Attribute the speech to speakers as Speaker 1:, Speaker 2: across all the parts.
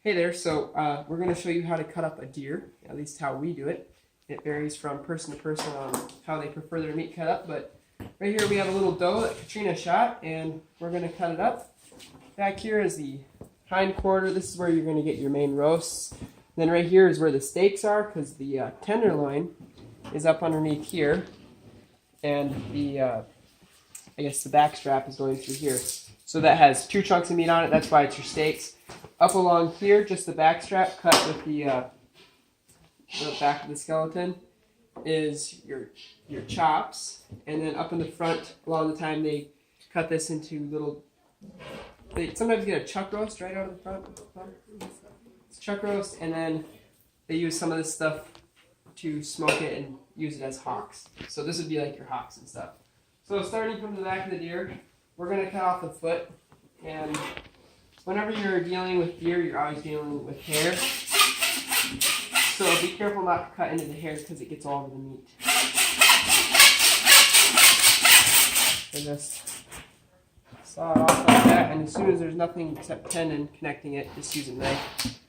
Speaker 1: Hey there, so we're going to show you how to cut up a deer, at least how we do it. It varies from person to person on how they prefer their meat cut up, but right here we have a little doe that Katrina shot, and we're going to cut it up. Back here is the hind quarter. This is where you're going to get your main roasts. Then right here is where the steaks are, because the tenderloin is up underneath here, and the, I guess the back strap is going through here. So that has 2 chunks of meat on it, that's why it's your steaks. Up along here, just the back strap cut with the back of the skeleton is your chops, and then up in the front, a lot of the time they cut this into little. They sometimes get a chuck roast right out of the front. It's chuck roast, and then they use some of this stuff to smoke it and use it as hocks. So this would be like your hocks and stuff. So starting from the back of the deer, we're gonna cut off the foot, and whenever you're dealing with deer, you're always dealing with hair. So be careful not to cut into the hair because it gets all over the meat. So just saw it off like that, and as soon as there's nothing except tendon connecting it, just use a knife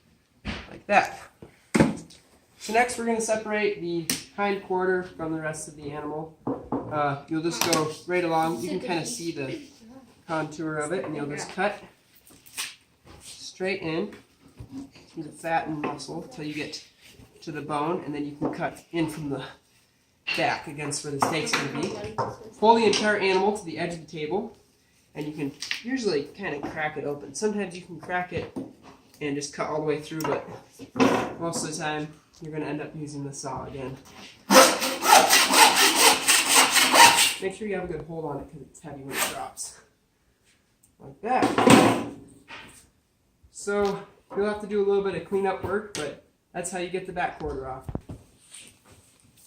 Speaker 1: like that. So next we're going to separate the hind quarter from the rest of the animal. You'll just go right along. You can kind of see the contour of it, and you'll just cut straight in through the fat and muscle until you get to the bone, and then you can cut in from the back against where the steak's going to be. Pull the entire animal to the edge of the table, and you can usually kind of crack it open. Sometimes you can crack it and just cut all the way through, but most of the time you're going to end up using the saw again. Make sure you have a good hold on it because it's heavy when it drops. Like that. So you'll have to do a little bit of cleanup work, but that's how you get the back quarter off.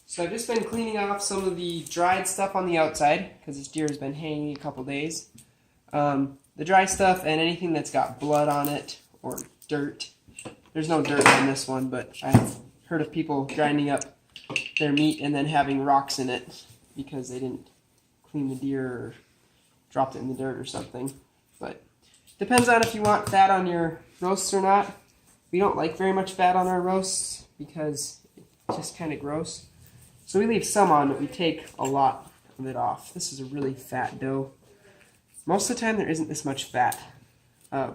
Speaker 1: So I've just been cleaning off some of the dried stuff on the outside because this deer has been hanging a couple days. The dry stuff and anything that's got blood on it or dirt. There's no dirt on this one, but I've heard of people grinding up their meat and then having rocks in it because they didn't clean the deer or dropped it in the dirt or something. But depends on if you want fat on your roasts or not. We don't like very much fat on our roasts because it's just kind of gross. So we leave some on, but we take a lot of it off. This is a really fat doe. Most of the time there isn't this much fat.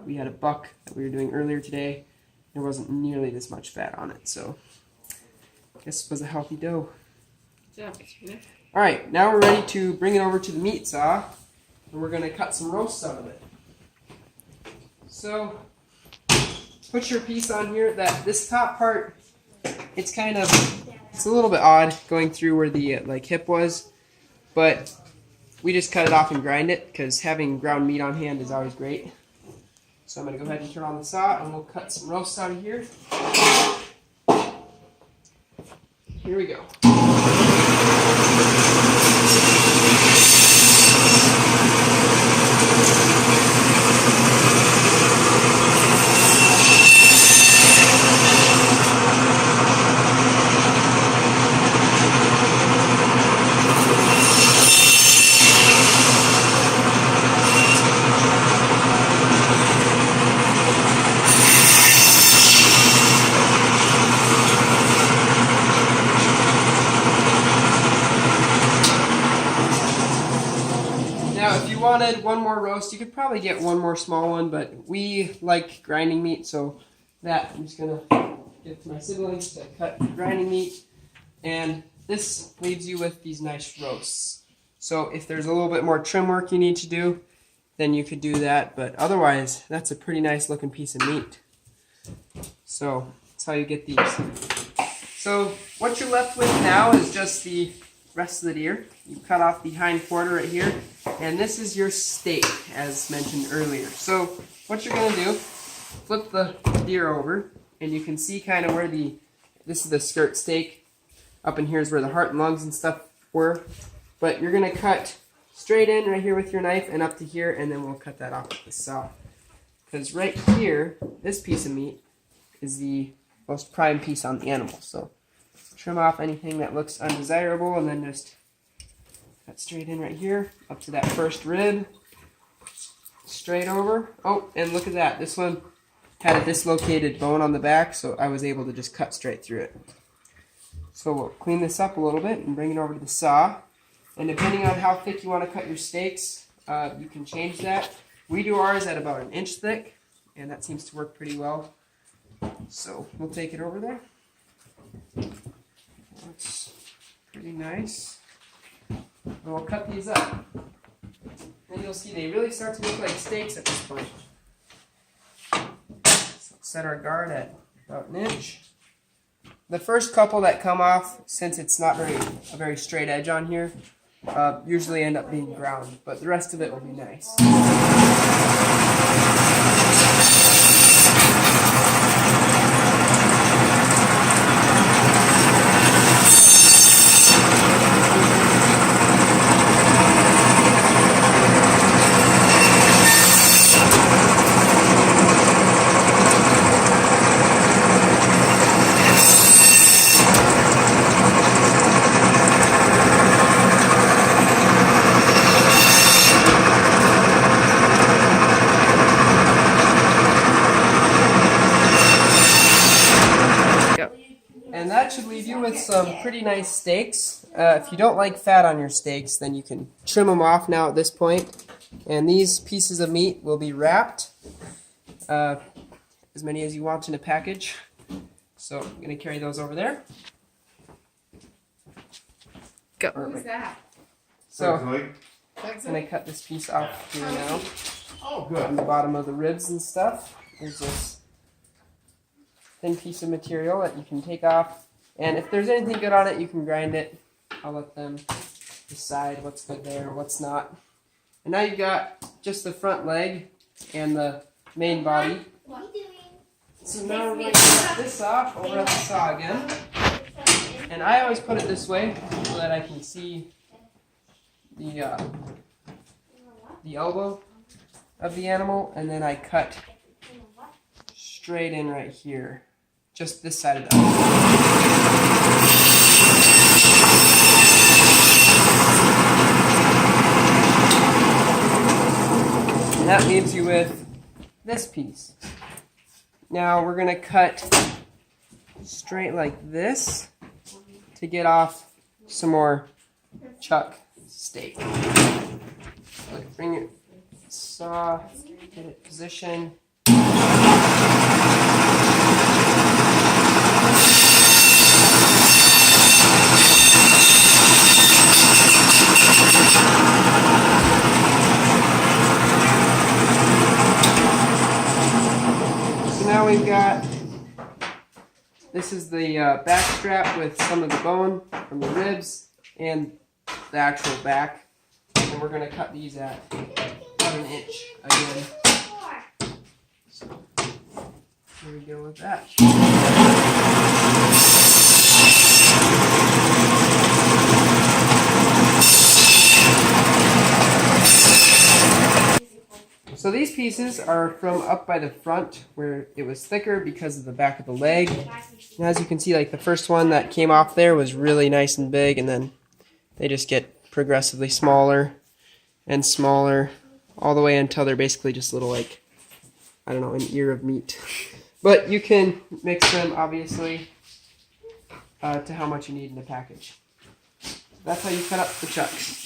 Speaker 1: We had a buck that we were doing earlier today. There wasn't nearly this much fat on it, so I guess it was a healthy doe.
Speaker 2: Yeah.
Speaker 1: Alright, now we're ready to bring it over to the meat saw, and we're going to cut some roasts out of it. So put your piece on here. This top part, it's a little bit odd going through where the hip was, but we just cut it off and grind it because having ground meat on hand is always great. So I'm going to go ahead and turn on the saw, and we'll cut some roasts out of here. Here we go. Now, if you wanted one more roast, you could probably get one more small one, but we like grinding meat, so that I'm just going to give it to my siblings to cut grinding meat. And this leaves you with these nice roasts. So if there's a little bit more trim work you need to do, then you could do that. But otherwise, that's a pretty nice looking piece of meat. So that's how you get these. So what you're left with now is just the rest of the deer. You cut off the hind quarter right here, and this is your steak, as mentioned earlier. So what you're going to do, flip the deer over, and you can see kind of where this is the skirt steak. Up in here is where the heart and lungs and stuff were. But you're going to cut straight in right here with your knife and up to here, and then we'll cut that off with the saw. Because right here, this piece of meat is the most prime piece on the animal. So trim off anything that looks undesirable, and then just cut straight in right here, up to that first rib, straight over. Oh, and look at that. This one had a dislocated bone on the back, so I was able to just cut straight through it. So we'll clean this up a little bit and bring it over to the saw. And depending on how thick you want to cut your steaks, you can change that. We do ours at about 1 inch thick, and that seems to work pretty well. So we'll take it over there. That's pretty nice. And we'll cut these up. And you'll see they really start to look like steaks at this point. So set our guard at about 1 inch. The first couple that come off, since it's not a very straight edge on here, usually end up being ground, but the rest of it will be nice. And that should leave you with some pretty nice steaks. If you don't like fat on your steaks, then you can trim them off now at this point. And these pieces of meat will be wrapped, as many as you want in a package. So I'm going to carry those over there. Go.
Speaker 2: Who's that?
Speaker 1: So I'm going to cut this piece off here now.
Speaker 3: Oh, good.
Speaker 1: On the bottom of the ribs and stuff. There's this thin piece of material that you can take off, and if there's anything good on it, you can grind it. I'll let them decide what's good there and what's not. And now you've got just the front leg and the main body.
Speaker 2: What are you doing?
Speaker 1: So now we're going to cut this off over at the saw again. And I always put it this way so that I can see the elbow of the animal, and then I cut straight in right here. Just this side of the elbow. And that leaves you with this piece. Now we're going to cut straight like this to get off some more chuck steak. So bring your saw, get it positioned. So now we've got, this is the back strap with some of the bone from the ribs and the actual back. And we're going to cut these at about 1 inch again. So here we go with that. So these pieces are from up by the front where it was thicker because of the back of the leg. And as you can see, like the first one that came off there was really nice and big, and then they just get progressively smaller and smaller all the way until they're basically just little, like, I don't know, an ear of meat. But you can mix them, obviously, to how much you need in the package. That's how you cut up the chucks.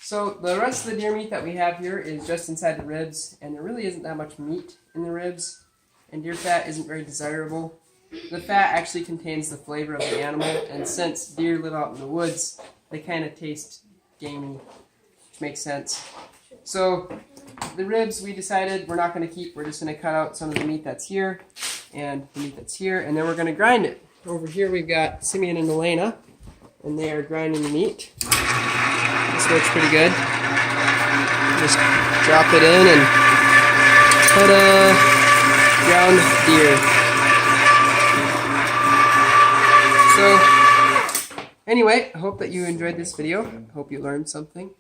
Speaker 1: So the rest of the deer meat that we have here is just inside the ribs, and there really isn't that much meat in the ribs, and deer fat isn't very desirable. The fat actually contains the flavor of the animal, and since deer live out in the woods, they kind of taste gamey, which makes sense. So the ribs we decided we're not going to keep. We're just going to cut out some of the meat that's here and the meat that's here, and then we're going to grind it. Over here we've got Simeon and Elena, and they are grinding the meat. This works pretty good. Just drop it in and ta-da! Ground deer. So anyway, I hope that you enjoyed this video. I hope you learned something.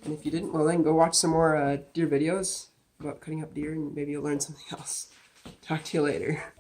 Speaker 1: And if you didn't, well then go watch some more deer videos about cutting up deer, and maybe you'll learn something else. Talk to you later.